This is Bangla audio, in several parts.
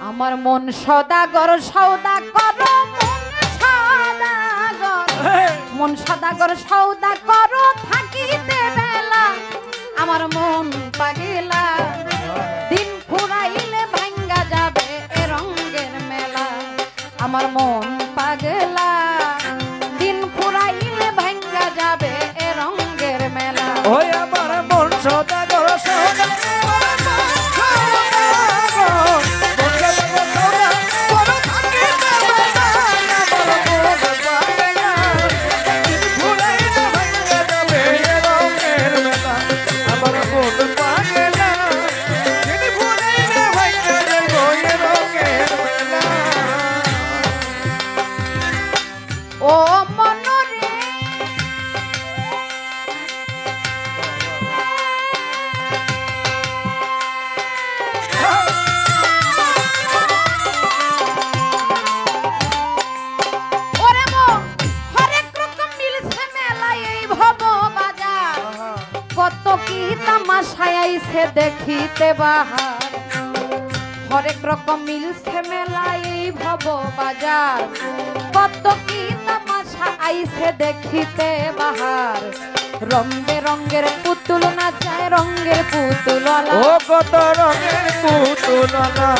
আমার মন সদাগর সৌদাগর মন সদাগর সৌদাগর থাকিতে বেলা আমার মন পাগিলা দিন ফুরাইলে ভাঙ্গা যাবে এ রঙের মেলা আমার মন পাগলা দিন ফুরাইলে ভাঙ্গা যাবে এ রঙের মেলা ওই আমার মন সদাগর সৌদাগর ও মনরে ওরে মন হরেক রকম মিলছে মেলায় এই ভব বাজার কত কি তামাশায় আইছে দেখিতে বাহার হরেক রকম মিলছে মেলায় এই ভব বাজার কত কি তামাশা আইছে দেখিতে বাহার রং বেরঙের পুতুল নাচায় রঙের পুতুলওয়ালা ও কত রঙের পুতুলওয়ালা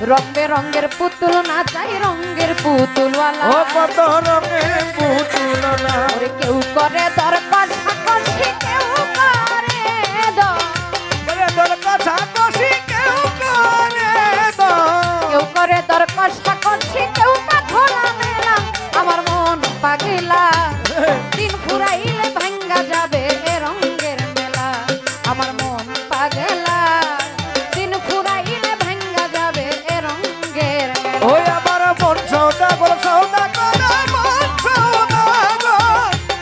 রং বেরঙের পুতুল নাচায় রঙের পুতুলওয়ালা ও কত রঙের পুতুলওয়ালা ওরে কেউ করে দরকার সাকসি কেউ করে বলে তোর কথা কষি কেউ করে তো কেউ করে দরকার সাকসি কেউ বা খোলা মেলা আমার মন পাগলা দিন ফুরাইলে ভাঙ্গা যাবে এ রঙের মেলা আমার মন পাগলা দিন ফুরাইলে ভাঙ্গা যাবে এ রঙের মেলা ওই আমার মন সদাগর সৌদাগর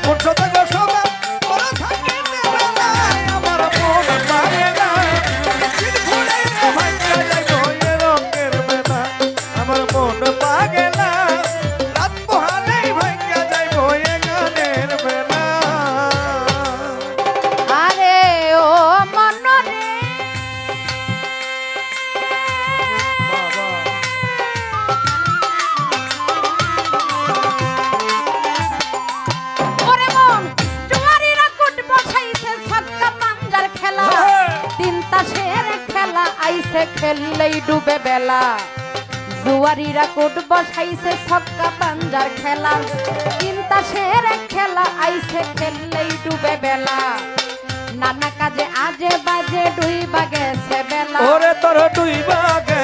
মন সদাগর সৌদাগর থাকিতে বেলায় আমার মন পাগলা দিন ফুরাইলে ভাঙ্গা যাইব এ রঙের মেলা আমার মন পাগলা রাত পোহালেই ভাঙ্গা যাইব এ গানের মেলা আরে ও মনরে ওরে মন জুয়ারিরা কুট বসাইছে ছক্কা পাঞ্জার খেলা তিন তাসের খেলা আইছে খেললেই ডুবে বেলা জুয়ারিরা কুট বসাইছে ছক্কা পাঞ্জার খেলা তিন তাসের খেলা আইছে খেললেই ডুবে বেলা নানা কাজে আজে বাজে ডুইবা গেছে বেলা ওরে তোর দুই বাগে